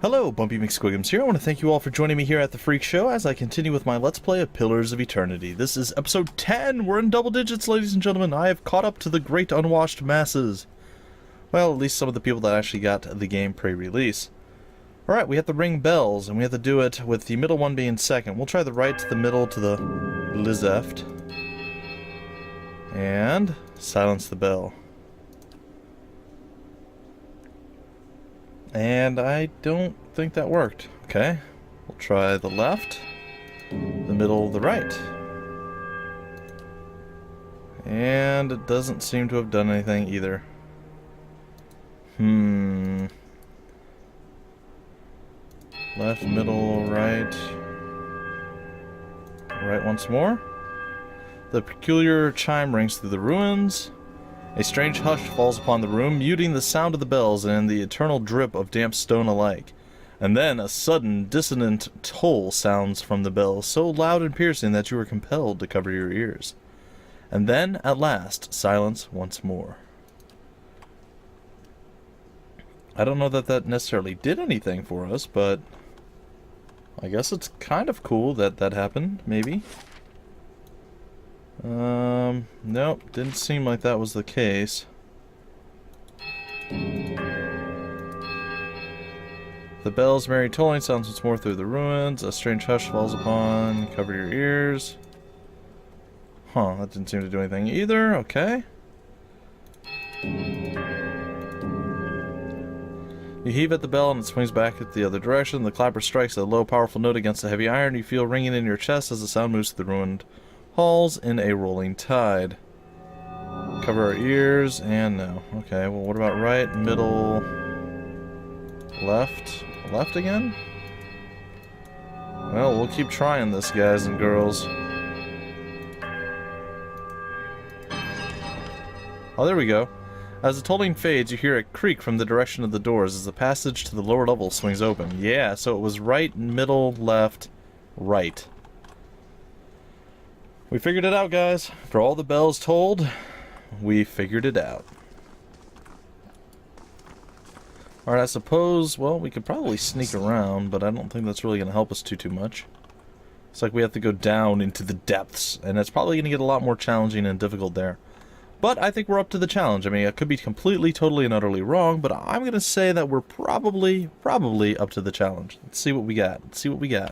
Hello, Bumpy McSquigums here. I want to thank you all for joining me here at the Freak Show as I continue with my Let's Play of Pillars of Eternity. This is episode 10! We're in double digits, ladies and gentlemen. I have caught up to the great unwashed masses. Well, at least some of the people that actually got the game pre-release. Alright, we have to ring bells, and we have to do it with the middle one being second. We'll try the right to the middle to the left. And silence the bell. And I don't think that worked. Okay, we'll try the left, the middle, the right. And it doesn't seem to have done anything either. Left, middle, right. Right once more. The peculiar chime rings through the ruins. A strange hush falls upon the room, muting the sound of the bells and the eternal drip of damp stone alike. And then a sudden, dissonant toll sounds from the bells, so loud and piercing that you are compelled to cover your ears. And then, at last, silence once more. I don't know that that necessarily did anything for us, but I guess it's kind of cool that that happened, maybe. Nope, didn't seem like that was the case. The bells' merry tolling sounds once more through the ruins. A strange hush falls upon. Cover your ears. Huh, that didn't seem to do anything either. Okay. You heave at the bell and it swings back at the other direction. The clapper strikes a low, powerful note against the heavy iron. You feel ringing in your chest as the sound moves through the ruined halls in a rolling tide. Cover our ears, and no. Okay, well, what about right, middle, left? Left again? Well, we'll keep trying this, guys and girls. Oh, there we go. As the tolling fades, you hear a creak from the direction of the doors as the passage to the lower level swings open. Yeah, so it was right, middle, left, right. We figured it out, guys. For all the bells tolled, we figured it out. Alright, I suppose, well, we could probably sneak around, but I don't think that's really going to help us too much. It's like we have to go down into the depths, and it's probably going to get a lot more challenging and difficult there. But I think we're up to the challenge. I mean, I could be completely, totally, and utterly wrong, but I'm going to say that we're probably up to the challenge. Let's see what we got. Let's see what we got.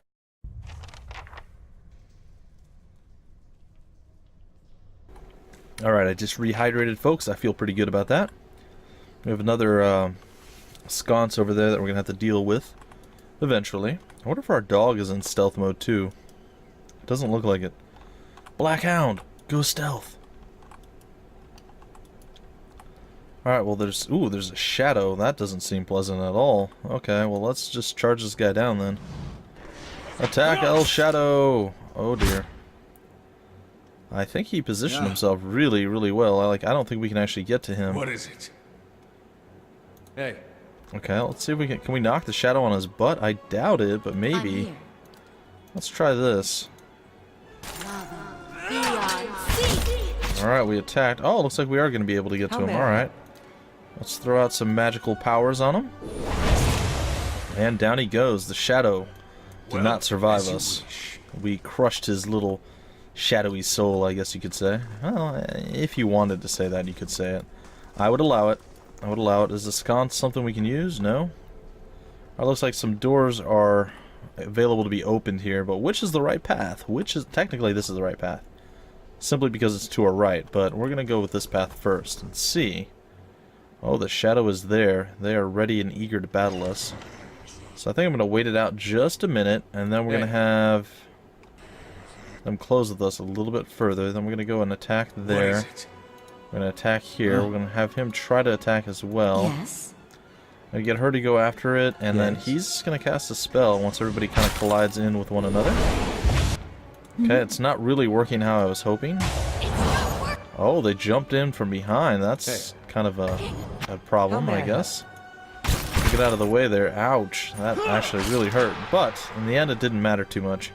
Alright, I just rehydrated, folks. I feel pretty good about that. We have another sconce over there that we're going to have to deal with eventually. I wonder if our dog is in stealth mode too. It doesn't look like it. Black Hound, go stealth. Alright, well there's a shadow. That doesn't seem pleasant at all. Okay, well let's just charge this guy down then. Attack El Shadow! Oh dear. I think he positioned himself really, really well. I don't think we can actually get to him. What is it? Hey. Okay, let's see if we can we knock the shadow on his butt? I doubt it, but maybe. Let's try this. Alright, we attacked. Oh, looks like we are going to be able to get to him. Alright. Let's throw out some magical powers on him. And down he goes. The shadow did not survive us. We crushed his little shadowy soul, I guess you could say. Well, if you wanted to say that, you could say it. I would allow it. I would allow it. Is the sconce something we can use? No? It looks like some doors are available to be opened here, but which is the right path? Technically, this is the right path. Simply because it's to our right, but we're going to go with this path first and see. Oh, the shadow is there. They are ready and eager to battle us. So I think I'm going to wait it out just a minute, and then we're going to have them close with us a little bit further. Then we're going to go and attack there. We're going to attack here. We're going to have him try to attack as well. Yes. I get her to go after it, and then he's going to cast a spell once everybody kind of collides in with one another. Okay, it's not really working how I was hoping. Oh, they jumped in from behind. That's kind of a problem, I guess. Get out of the way there. Ouch. That actually really hurt. But in the end, it didn't matter too much.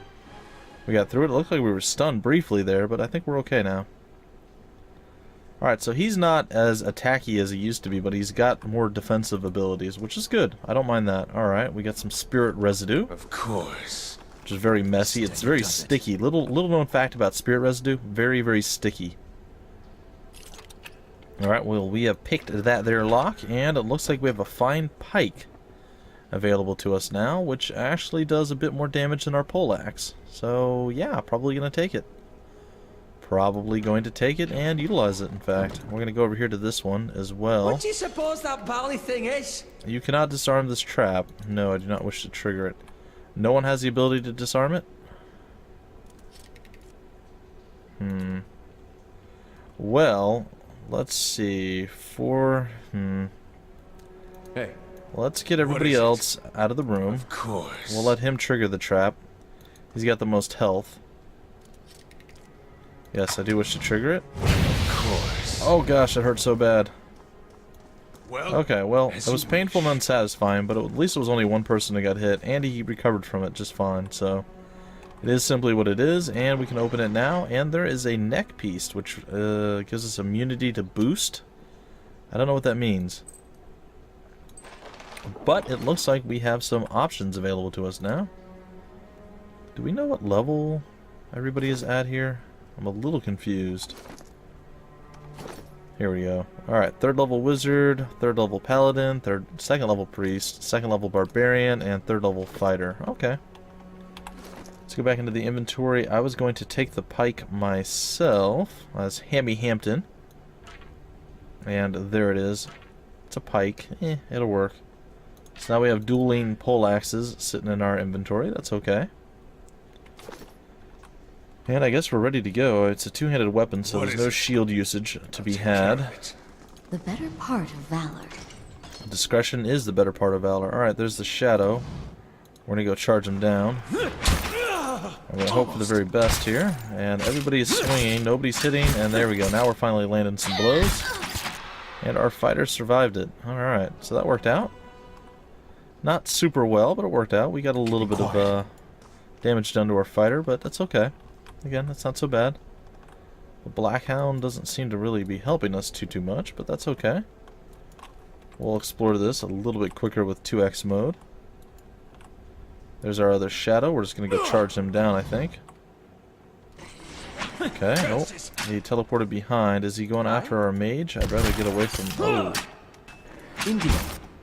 We got through it. It looked like we were stunned briefly there, but I think we're okay now. Alright, so he's not as attacky as he used to be, but he's got more defensive abilities, which is good. I don't mind that. Alright, we got some spirit residue. Of course. Which is very messy. It's very sticky. Little known fact about spirit residue, very, very sticky. Alright, well, we have picked that there lock, and it looks like we have a fine pike available to us now, which actually does a bit more damage than our poleaxe. So, yeah, probably going to take it. Probably going to take it and utilize it, in fact. We're going to go over here to this one as well. What do you suppose that bally thing is? You cannot disarm this trap. No, I do not wish to trigger it. No one has the ability to disarm it? Well, let's see. Hey. Let's get everybody else out of the room. Of course. We'll let him trigger the trap. He's got the most health. Yes, I do wish to trigger it. Of course. Oh gosh, it hurt so bad. Well. Okay, well, it was painful and unsatisfying, but at least it was only one person that got hit, and he recovered from it just fine, so... It is simply what it is, and we can open it now, and there is a neck piece, which gives us immunity to boost. I don't know what that means. But it looks like we have some options available to us now. Do we know what level everybody is at here? I'm a little confused. Here we go. Alright, 3rd level wizard, 3rd level paladin, 2nd level priest, 2nd level barbarian, and 3rd level fighter. Okay. Let's go back into the inventory. I was going to take the pike myself as Hammy Hampton. And there it is. It's a pike. It'll work. So now we have dueling poleaxes sitting in our inventory. That's okay. And I guess we're ready to go. It's a two-handed weapon, so there's no shield usage to be had. The better part of valor. Discretion is the better part of valor. Alright, there's the shadow. We're gonna go charge him down. I'm gonna hope for the very best here. And everybody is swinging, nobody's hitting, and there we go. Now we're finally landing some blows. And our fighter survived it. Alright, so that worked out. Not super well, but it worked out. We got a little bit of damage done to our fighter, but that's okay. Again, that's not so bad. The Black Hound doesn't seem to really be helping us too much, but that's okay. We'll explore this a little bit quicker with 2x mode. There's our other shadow. We're just going to go charge him down, I think. Okay, nope. He teleported behind. Is he going after our mage? I'd rather get away from...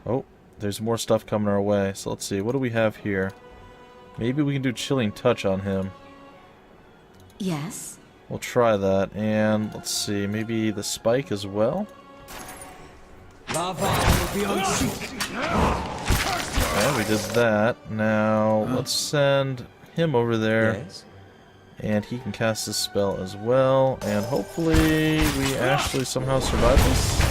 Oh, there's more stuff coming our way. So let's see. What do we have here? Maybe we can do Chilling Touch on him. Yes. We'll try that. And let's see. Maybe the spike as well. Lava will be unseated. Okay, we did that. Now, let's send him over there. Yes. And he can cast this spell as well. And hopefully we actually somehow survive this.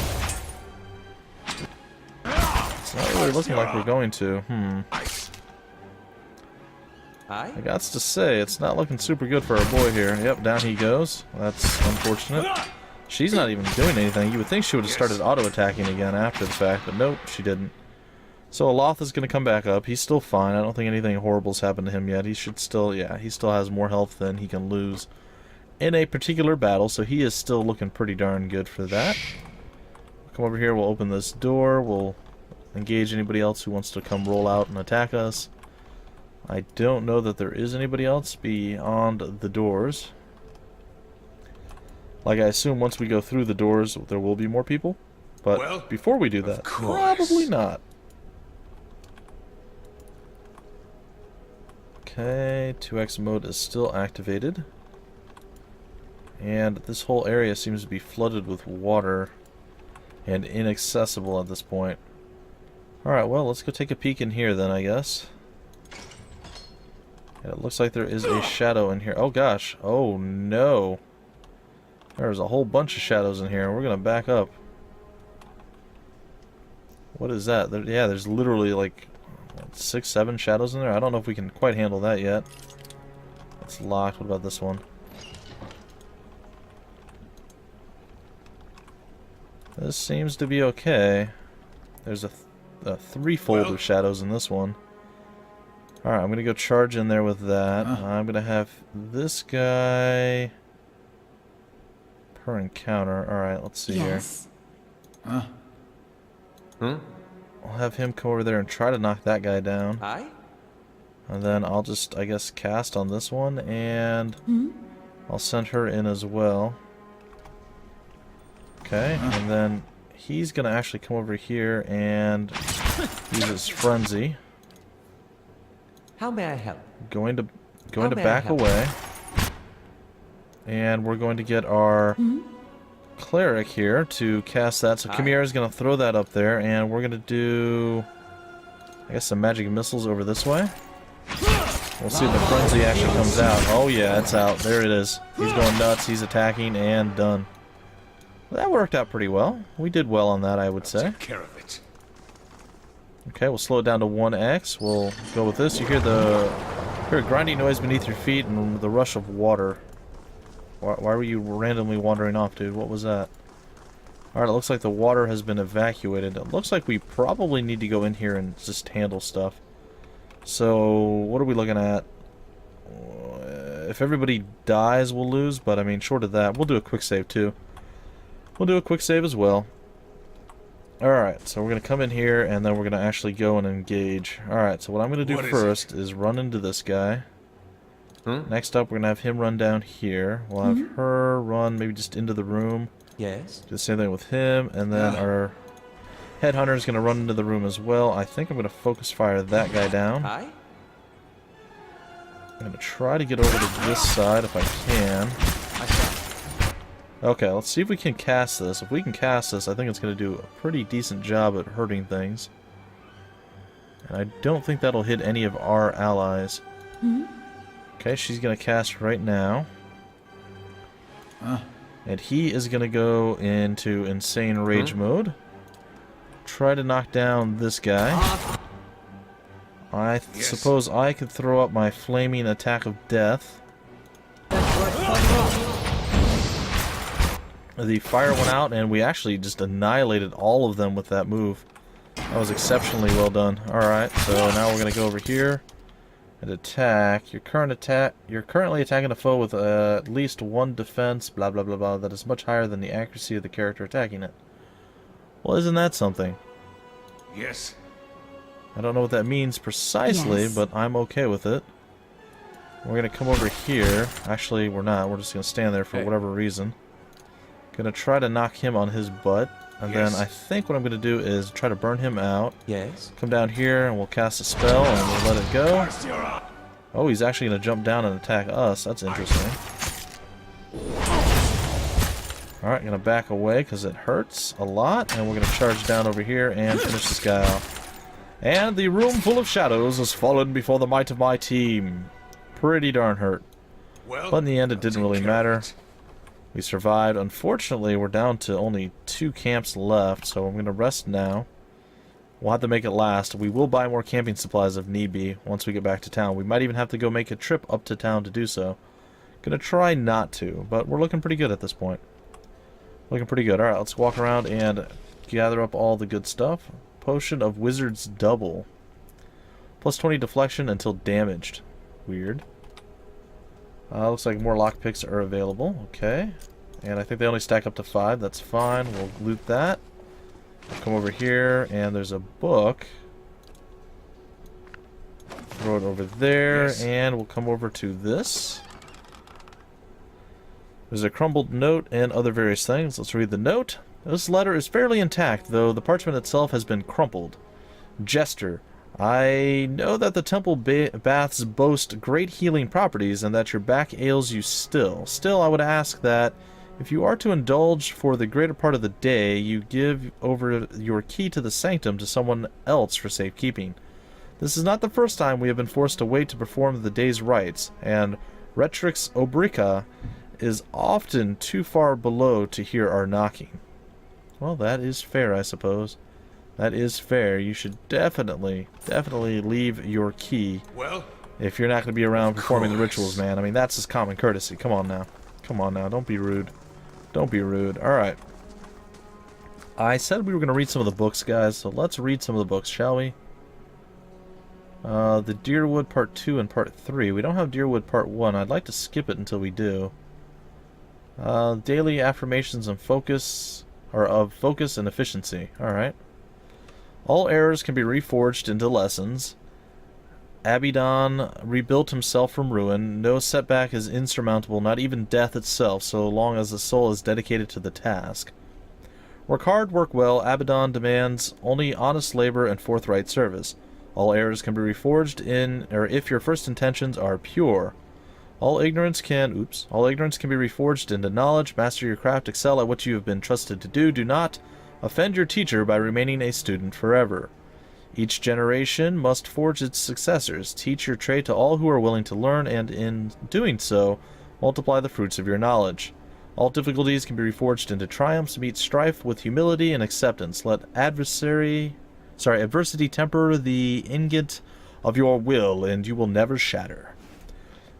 It's not really looking like we're going to. Aye. I got to say, it's not looking super good for our boy here. Yep, down he goes. That's unfortunate. She's not even doing anything. You would think she would have started auto-attacking again after the fact, but nope, she didn't. So Aloth is going to come back up. He's still fine. I don't think anything horrible's happened to him yet. He should still, yeah, he still has more health than he can lose in a particular battle, so he is still looking pretty darn good for that. Come over here, we'll open this door. We'll engage anybody else who wants to come roll out and attack us. I don't know that there is anybody else beyond the doors. Like, I assume once we go through the doors, there will be more people. But before we do that, probably not. Okay, 2x mode is still activated. And this whole area seems to be flooded with water and inaccessible at this point. Alright, well, let's go take a peek in here then, I guess. Yeah, it looks like there is a shadow in here. Oh gosh, oh no. There's a whole bunch of shadows in here. We're gonna back up. What is that? Yeah, there's literally like 6, 7 shadows in there. I don't know if we can quite handle that yet. It's locked. What about this one? This seems to be okay. There's a threefold of shadows in this one. Alright, I'm gonna go charge in there with that. I'm gonna have this guy per encounter. Alright, let's see Yes. Huh? here. I'll have him come over there and try to knock that guy down. Aye? And then I'll just, I guess, cast on this one, and I'll send her in as well. Okay, and then he's gonna actually come over here and use his frenzy. How may I help? Going to How may I back help? away. And we're going to get our cleric here to cast that. So Aye. Chimera's gonna throw that up there, and we're gonna do, I guess, some magic missiles over this way. We'll see if the frenzy actually comes out. Oh yeah, it's out. There it is. He's going nuts. He's attacking, and done. Well, that worked out pretty well. We did well on that, I would say. Take care of it. Okay, we'll slow it down to 1x. We'll go with this. You hear a grinding noise beneath your feet and the rush of water. Why were you randomly wandering off, dude? What was that? Alright, it looks like the water has been evacuated. It looks like we probably need to go in here and just handle stuff. So, what are we looking at? If everybody dies, we'll lose, but I mean, short of that, we'll do a quick save too. We'll do a quick save as well. Alright, so we're going to come in here, and then we're going to actually go and engage. Alright, so what I'm going to do What is first is run into this guy. Next up, we're going to have him run down here. We'll have her run maybe just into the room. Yes? Do the same thing with him, and then our headhunter is going to run into the room as well. I think I'm going to focus fire that guy down. Aye? I'm going to try to get over to this side if I can. I shall. Okay, let's see if we can cast this. If we can cast this, I think it's going to do a pretty decent job at hurting things. And I don't think that'll hit any of our allies. Okay, she's going to cast right now. And he is going to go into insane rage mode. Try to knock down this guy. I suppose I could throw up my flaming attack of death. The fire went out, and we actually just annihilated all of them with that move. That was exceptionally well done. Alright, so now we're going to go over here and attack. You're currently attacking a foe with at least one defense, blah blah blah blah, that is much higher than the accuracy of the character attacking it. Well, isn't that something? Yes. I don't know what that means precisely, Yes. but I'm okay with it. We're going to come over here. Actually, we're not. We're just going to stand there for whatever reason. Going to try to knock him on his butt. And then I think what I'm going to do is try to burn him out. Yes? Come down here and we'll cast a spell and we'll let it go. Oh, he's actually going to jump down and attack us. That's interesting. Alright, going to back away because it hurts a lot. And we're going to charge down over here and finish this guy off. And the room full of shadows has fallen before the might of my team. Pretty darn hurt. Well, But in the end, it didn't I'll really take care of matter. it. We survived. Unfortunately, we're down to only 2 camps left, so I'm going to rest now. We'll have to make it last. We will buy more camping supplies if need be once we get back to town. We might even have to go make a trip up to town to do so. Gonna try not to, but we're looking pretty good at this point. Looking pretty good. Alright, let's walk around and gather up all the good stuff. Potion of Wizard's Double. Plus 20 deflection until damaged. Weird. Looks like more lockpicks are available. Okay. And I think they only stack up to 5. That's fine. We'll loot that. Come over here, and there's a book. Throw it over there, Yes. and we'll come over to this. There's a crumbled note and other various things. Let's read the note. This letter is fairly intact, though the parchment itself has been crumpled. Jester, I know that the temple baths boast great healing properties and that your back ails you still. Still, I would ask that if you are to indulge for the greater part of the day, you give over your key to the sanctum to someone else for safekeeping. This is not the first time we have been forced to wait to perform the day's rites, and Retrix Obrica is often too far below to hear our knocking. Well, that is fair, I suppose. That is fair. You should definitely leave your key Well, if you're not going to be around performing the course. rituals, man. I mean, that's just common courtesy. Come on now. Come on now. Don't be rude. Don't be rude. Alright. I said we were going to read some of the books, guys, so let's read some of the books, shall we? The Deerwood Part 2 and Part 3. We don't have Deerwood Part 1. I'd like to skip it until we do. Daily affirmations and focus, or of focus and efficiency. Alright. All errors can be reforged into lessons. Abaddon rebuilt himself from ruin. No setback is insurmountable, not even death itself, so long as the soul is dedicated to the task. Work hard, work well. Abaddon demands only honest labor and forthright service. All errors can be reforged if your first intentions are pure. All ignorance can be reforged into knowledge. Master your craft, excel at what you have been trusted to do. Do not offend your teacher by remaining a student forever. Each generation must forge its successors. Teach your trade to all who are willing to learn, and in doing so, multiply the fruits of your knowledge. All difficulties can be reforged into triumphs. Meet strife with humility and acceptance. Let adversity temper the ingot of your will, and you will never shatter.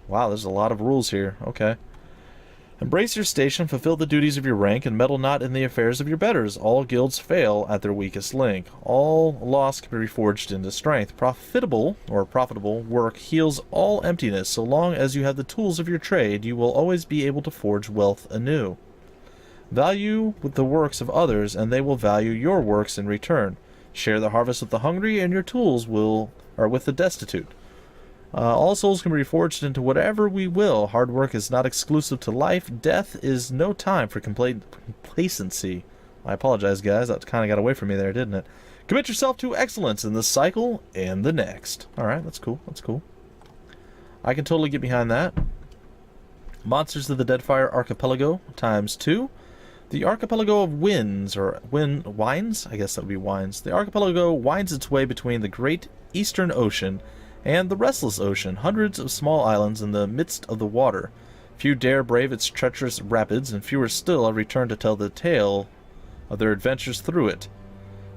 Wow, there's a lot of rules here. Okay. Embrace your station, fulfill the duties of your rank, and meddle not in the affairs of your betters. All guilds fail at their weakest link. All loss can be reforged into strength. Profitable work heals all emptiness. So long as you have the tools of your trade, you will always be able to forge wealth anew. Value with the works of others, and they will value your works in return. Share the harvest with the hungry, and your tools are with the destitute. All souls can be reforged into whatever we will. Hard work is not exclusive to life. Death is no time for complacency. I apologize, guys. That kind of got away from me there, didn't it? Commit yourself to excellence in this cycle and the next. Alright, that's cool. That's cool. I can totally get behind that. Monsters of the Deadfire Archipelago ×2. The Archipelago of Winds, or Wines? I guess that would be Wines. The archipelago winds its way between the Great Eastern Ocean and the Restless Ocean, hundreds of small islands in the midst of the water. Few dare brave its treacherous rapids, and fewer still have returned to tell the tale of their adventures through it.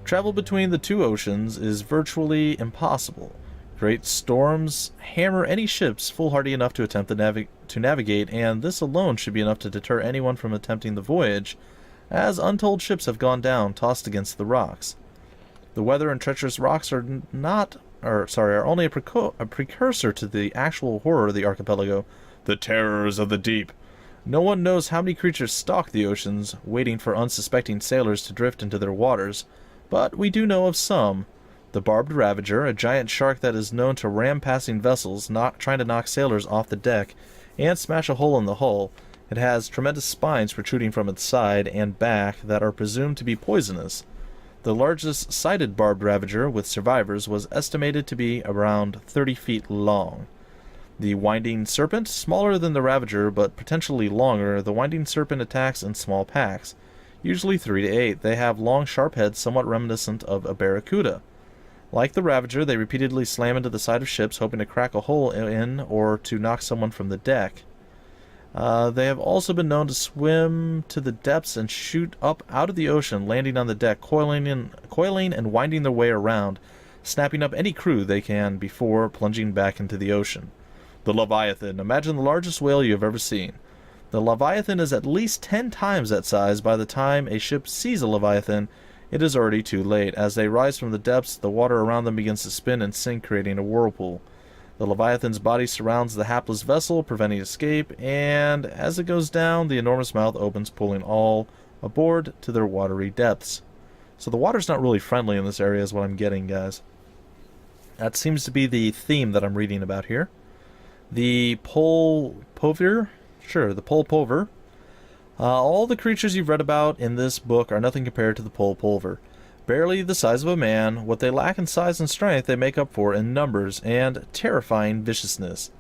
Travel between the two oceans is virtually impossible. Great storms hammer any ships foolhardy enough to attempt to navigate, and this alone should be enough to deter anyone from attempting the voyage, as untold ships have gone down, tossed against the rocks. The weather and treacherous rocks are only a precursor to the actual horror of the archipelago, the terrors of the deep. No one knows how many creatures stalk the oceans, waiting for unsuspecting sailors to drift into their waters, but we do know of some. The barbed ravager, a giant shark that is known to ram passing vessels, trying to knock sailors off the deck and smash a hole in the hull. It has tremendous spines protruding from its side and back that are presumed to be poisonous. The largest sighted barbed ravager with survivors was estimated to be around 30 feet long. The winding serpent, smaller than the ravager but potentially longer, the winding serpent attacks in small packs, usually 3 to 8. They have long, sharp heads somewhat reminiscent of a barracuda. Like the ravager, they repeatedly slam into the side of ships, hoping to crack a hole in or to knock someone from the deck. They have also been known to swim to the depths and shoot up out of the ocean, landing on the deck, coiling and winding their way around, snapping up any crew they can before plunging back into the ocean. The Leviathan. Imagine the largest whale you have ever seen. The Leviathan is at least 10 times that size. By the time a ship sees a Leviathan, it is already too late. As they rise from the depths, the water around them begins to spin and sink, creating a whirlpool. The Leviathan's body surrounds the hapless vessel, preventing escape, and as it goes down, the enormous mouth opens, pulling all aboard to their watery depths. So the water's not really friendly in this area is what I'm getting, guys. That seems to be the theme that I'm reading about here. The Pole Pover? Sure, the Pole Pover. All the creatures you've read about in this book are nothing compared to the Pole Pulver. Barely the size of a man, what they lack in size and strength they make up for in numbers and terrifying viciousness.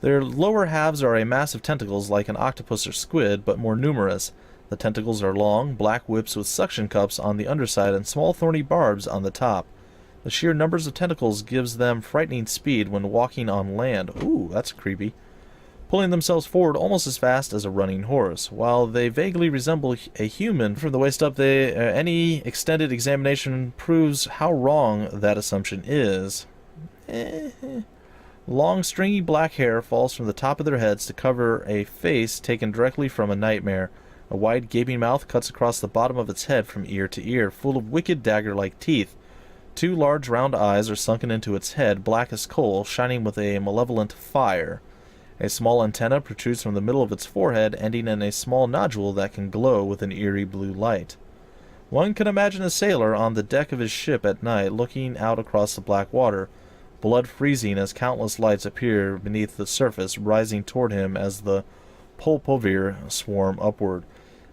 Their lower halves are a mass of tentacles like an octopus or squid, but more numerous. The tentacles are long, black whips with suction cups on the underside and small thorny barbs on the top. The sheer numbers of tentacles gives them frightening speed when walking on land. Ooh, that's creepy. Pulling themselves forward almost as fast as a running horse. While they vaguely resemble a human from the waist up, any extended examination proves how wrong that assumption is. Long, stringy black hair falls from the top of their heads to cover a face taken directly from a nightmare. A wide, gaping mouth cuts across the bottom of its head from ear to ear, full of wicked dagger-like teeth. 2 large round eyes are sunken into its head, black as coal, shining with a malevolent fire. A small antenna protrudes from the middle of its forehead, ending in a small nodule that can glow with an eerie blue light. One can imagine a sailor on the deck of his ship at night, looking out across the black water, blood freezing as countless lights appear beneath the surface, rising toward him as the pulpovir swarm upward.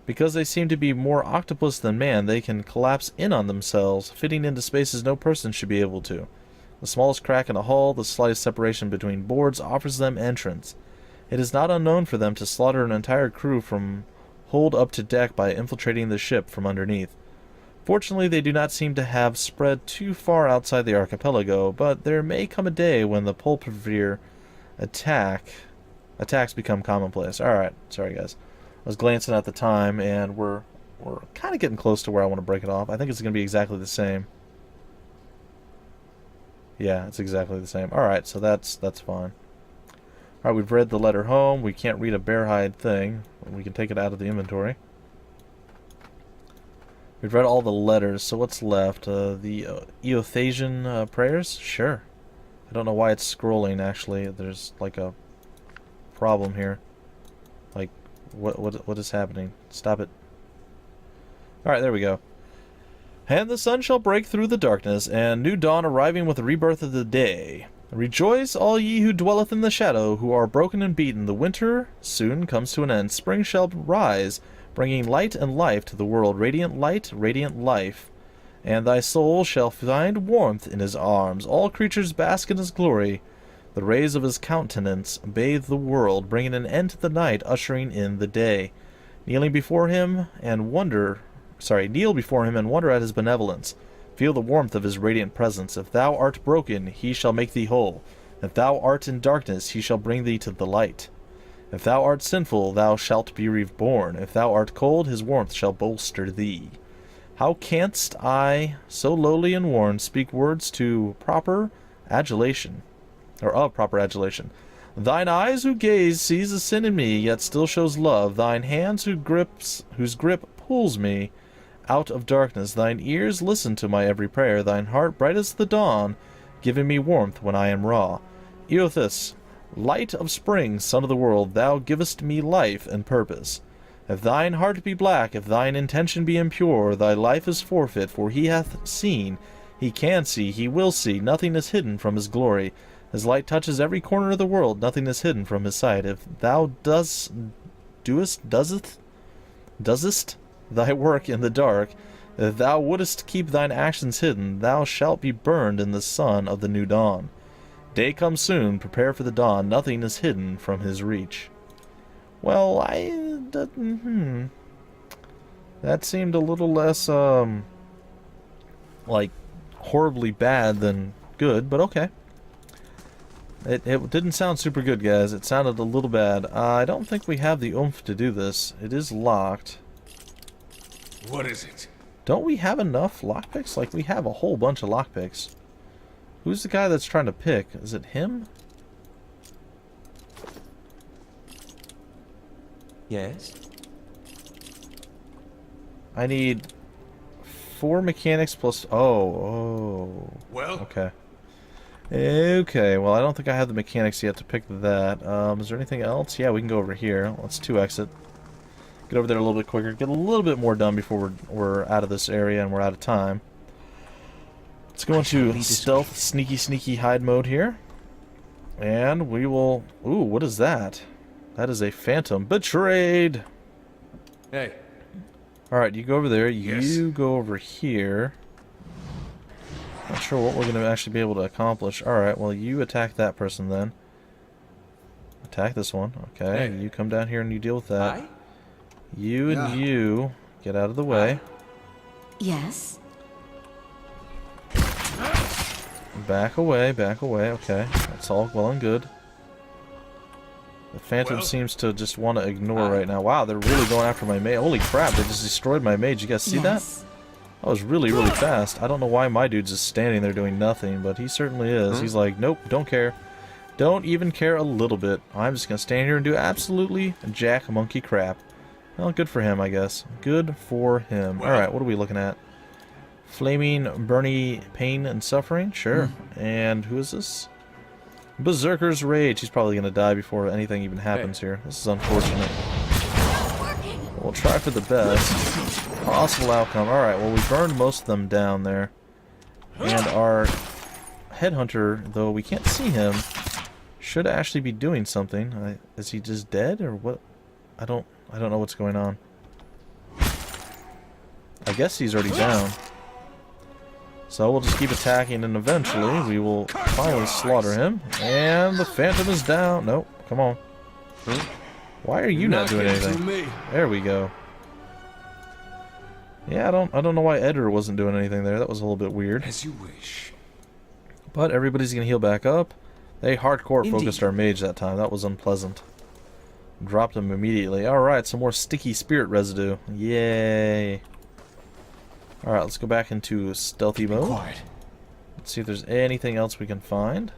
Because they seem to be more octopus than man, they can collapse in on themselves, fitting into spaces no person should be able to. The smallest crack in a hull, the slightest separation between boards, offers them entrance. It is not unknown for them to slaughter an entire crew from hold up to deck by infiltrating the ship from underneath. Fortunately, they do not seem to have spread too far outside the archipelago, but there may come a day when the pulpovir attacks become commonplace. Alright, sorry guys. I was glancing at the time, and we're kind of getting close to where I want to break it off. I think it's going to be exactly the same. Yeah, it's exactly the same. Alright, so that's fine. Alright, we've read the letter home. We can't read a bear hide thing. We can take it out of the inventory. We've read all the letters, so what's left? The Eothasian prayers? Sure. I don't know why it's scrolling, actually. There's, like, a problem here. Like, what is happening? Stop it. Alright, there we go. And the sun shall break through the darkness, and new dawn arriving with the rebirth of the day. Rejoice, all ye who dwelleth in the shadow, who are broken and beaten. The winter soon comes to an end. Spring shall rise, bringing light and life to the world. Radiant light, radiant life. And thy soul shall find warmth in his arms. All creatures bask in his glory. The rays of his countenance bathe the world, bringing an end to the night, ushering in the day. Kneel before him and wonder at his benevolence. Feel the warmth of his radiant presence. If thou art broken, he shall make thee whole. If thou art in darkness, he shall bring thee to the light. If thou art sinful, thou shalt be reborn. If thou art cold, his warmth shall bolster thee. How canst I, so lowly and worn, speak words to proper adulation, or of proper adulation? Thine eyes who gaze sees a sin in me, yet still shows love. Thine hands whose grip pulls me out of darkness. Thine ears listen to my every prayer. Thine heart bright as the dawn, giving me warmth when I am raw. Eothas, light of spring, son of the world, thou givest me life and purpose. If thine heart be black, if thine intention be impure, thy life is forfeit, for he hath seen, he can see, he will see, nothing is hidden from his glory. His light touches every corner of the world, nothing is hidden from his sight. If thou doest thy work in the dark, if thou wouldest keep thine actions hidden, thou shalt be burned in the sun of the new dawn. Day comes soon, prepare for the dawn, nothing is hidden from his reach. Well, that seemed a little less, like, horribly bad than good, but okay. It didn't sound super good, guys. It sounded a little bad. I don't think we have the oomph to do this. It is locked. What is it? Don't we have enough lockpicks? Like, we have a whole bunch of lockpicks. Who's the guy that's trying to pick? Is it him? Yes? I need 4 mechanics plus... Oh. Well? Okay. Okay, well, I don't think I have the mechanics yet to pick that. Is there anything else? Yeah, we can go over here. Let's 2-exit. Get over there a little bit quicker. Get a little bit more done before we're out of this area and we're out of time. Let's go into stealth, sneaky hide mode here. And we will... Ooh, what is that? That is a phantom. Betrayed! Hey. Alright, you go over there. Yes. You go over here. Not sure what we're going to actually be able to accomplish. Alright, well, you attack that person then. Attack this one. Okay, Hey. you come down here and you deal with that. Hi? You and you get out of the way. Yes. Back away, okay. That's all well and good. The Phantom Well. seems to just want to ignore right now. Wow, they're really going after my mage. Holy crap, they just destroyed my mage. You guys see that? Yes. That was really fast. I don't know why my dude's just standing there doing nothing, but he certainly is. He's like, nope, don't care. Don't even care a little bit. I'm just going to stand here and do absolutely jack monkey crap. Well, good for him, I guess. Good for him. Well. Alright, what are we looking at? Flaming, Bernie, Pain, and Suffering? Sure. And who is this? Berserker's Rage. He's probably going to die before anything even happens here. This is unfortunate. We'll try for the best. Possible outcome. Alright, well, we burned most of them down there. And our headhunter, though we can't see him, should actually be doing something. Is he just dead, or what? I don't know what's going on. I guess he's already down. So we'll just keep attacking, and eventually we will finally slaughter him. And the Phantom is down. Nope, come on. Why are you not doing anything? There we go. Yeah, I don't know why Edgar wasn't doing anything there. That was a little bit weird. As you wish. But everybody's gonna heal back up. They hardcore focused our mage that time. That was unpleasant. Dropped him immediately. Alright, some more sticky spirit residue. Yay. Alright, let's go back into stealthy mode. Quiet. Let's see if there's anything else we can find.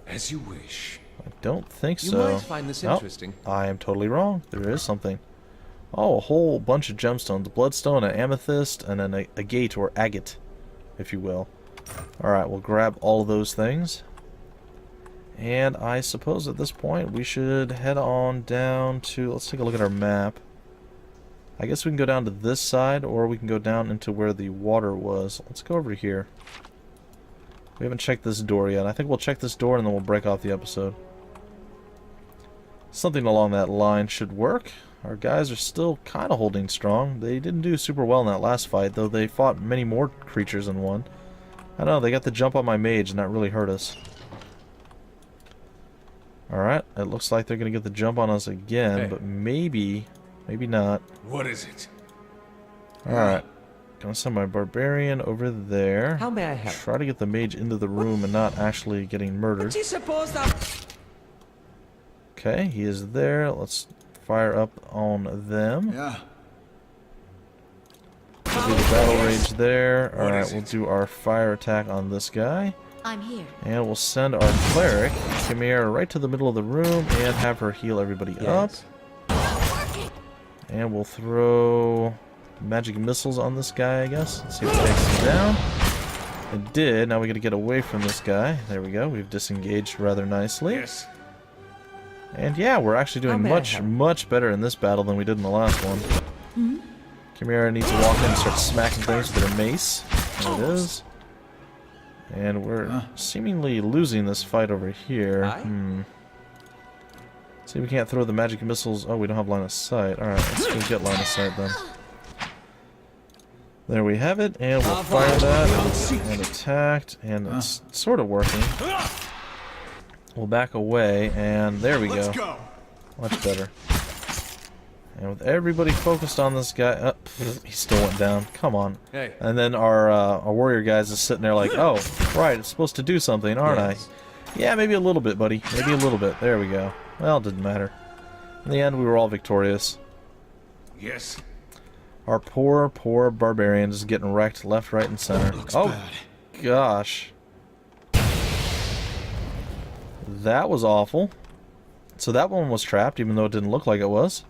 As you wish. I don't think You so. might find this Nope, interesting. I am totally wrong. There is something. Oh, a whole bunch of gemstones. A bloodstone, an amethyst, and then a gate or agate, if you will. Alright, we'll grab all of those things. And I suppose at this point we should head on down to... Let's take a look at our map. I guess we can go down to this side, or we can go down into where the water was. Let's go over here. We haven't checked this door yet. I think we'll check this door and then we'll break off the episode. Something along that line should work. Our guys are still kind of holding strong. They didn't do super well in that last fight, though they fought many more creatures than one. I don't know, they got the jump on my mage and that really hurt us. Alright, it looks like they're going to get the jump on us again, but maybe not. What is it? Alright, gonna send my barbarian over there. How may I help? Try to get the mage into the room and not actually getting murdered. Do you suppose that... Okay, he is there. Let's fire up on them. Yeah. We'll do the battle rage there. What Alright, is we'll it? do our fire attack on this guy. I'm here. And we'll send our cleric, Chimera, right to the middle of the room and have her heal everybody up. Yes. And we'll throw magic missiles on this guy, I guess. Let's see if it takes him down. It did. Now we gotta get away from this guy. There we go. We've disengaged rather nicely. Yes. And yeah, we're actually doing much better in this battle than we did in the last one. Chimera needs to walk in and start smacking things with her mace. There it is. And we're seemingly losing this fight over here. See, we can't throw the magic missiles. Oh, we don't have line of sight. Alright, let's go get line of sight then. There we have it, and we'll fire that, and attacked, and it's sort of working. We'll back away, and there we go. Much better. And with everybody focused on this guy, he still went down. Come on. Hey. And then our warrior guys is sitting there like, oh, right, it's supposed to do something, aren't Yes. I? Yeah, maybe a little bit, buddy. Maybe a little bit. There we go. Well, it didn't matter. In the end, we were all victorious. Yes. Our poor barbarian is getting wrecked left, right, and center. Oh, gosh. That was awful. So that one was trapped, even though it didn't look like it was.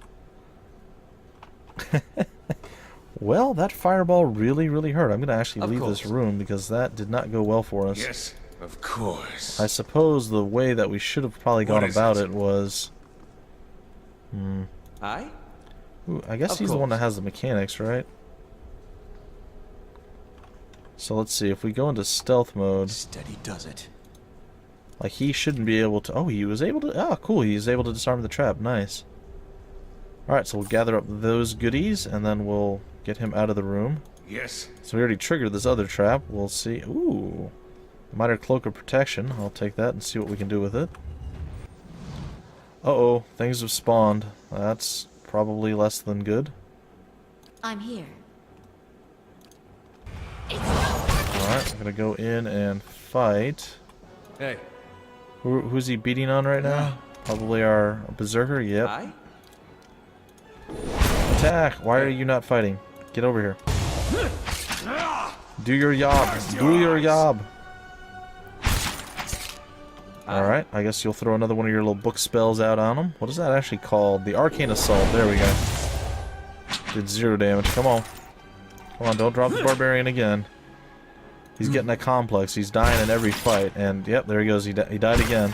Well, that fireball really hurt. I'm going to actually leave this room because that did not go well for us. Yes, of course. I suppose the way that we should have probably gone about it was... Aye? Ooh, I guess he's the one that has the mechanics, right? So let's see, if we go into stealth mode... Steady does it. Like, he shouldn't be able to... Oh, he was able to... Oh, cool, he's able to disarm the trap. Nice. Alright, so we'll gather up those goodies, and then we'll get him out of the room. Yes. So we already triggered this other trap. We'll see... Ooh. Minor Cloak of Protection. I'll take that and see what we can do with it. Uh-oh. Things have spawned. That's probably less than good. I'm here. Alright, I'm gonna go in and fight. Hey. Who's he beating on right now? Probably our berserker. Yep. Aye? Attack! Why are you not fighting? Get over here. Do your yob. Do your yob. Alright, I guess you'll throw another one of your little book spells out on him. What is that actually called? The Arcane Assault. There we go. Did 0 damage. Come on. Come on, don't drop the barbarian again. He's getting a complex. He's dying in every fight. And, yep, there he goes. He died again.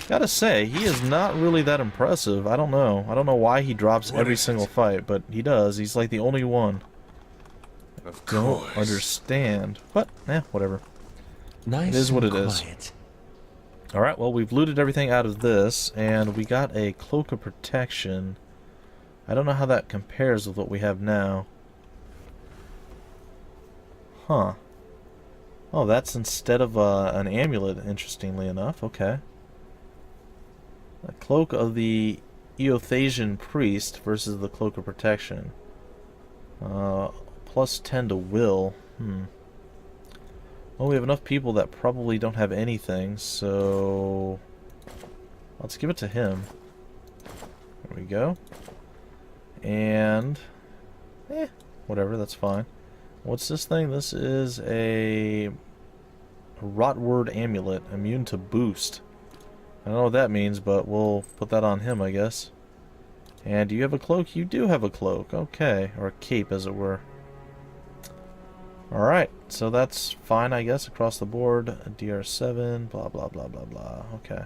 Gotta say, he is not really that impressive. I don't know. I don't know why he drops every single fight, but he does. He's like the only one. Of Don't course. understand. But, whatever. Nice. It is what it and is. quiet. Alright, well, we've looted everything out of this, and we got a cloak of protection. I don't know how that compares with what we have now. Huh. Oh, that's instead of an amulet, interestingly enough. Okay. A cloak of the Eothasian priest versus the cloak of protection. Plus 10 to will. Well, we have enough people that probably don't have anything, so let's give it to him. There we go. And whatever, that's fine. What's this thing? This is a Rotword amulet, immune to boost. I don't know what that means, but we'll put that on him, I guess. And do you have a cloak? You do have a cloak. Okay, or a cape, as it were. Alright, so that's fine, I guess, across the board. DR7, blah, blah, blah, blah, blah. Okay.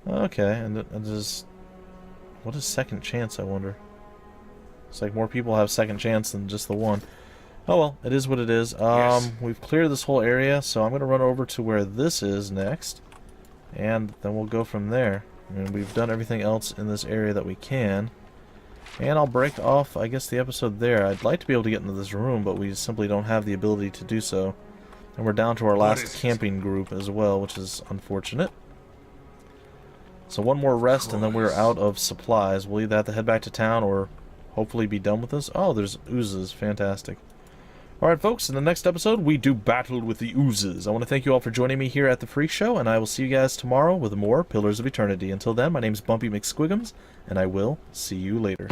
Okay, and just... What is second chance, I wonder? It's like more people have second chance than just the one. Oh well, it is what it is. Yes. We've cleared this whole area, so I'm going to run over to where this is next. And then we'll go from there. I mean, we've done everything else in this area that we can. And I'll break off, I guess, the episode there. I'd like to be able to get into this room, but we simply don't have the ability to do so. And we're down to our last camping group as well, which is unfortunate. So one more rest, and then we're out of supplies. We'll either have to head back to town or hopefully be done with this. Oh, there's oozes. Fantastic. Alright, folks, in the next episode, we do battle with the oozes. I want to thank you all for joining me here at the Freak Show, and I will see you guys tomorrow with more Pillars of Eternity. Until then, my name's Bumpy McSquigums, and I will see you later.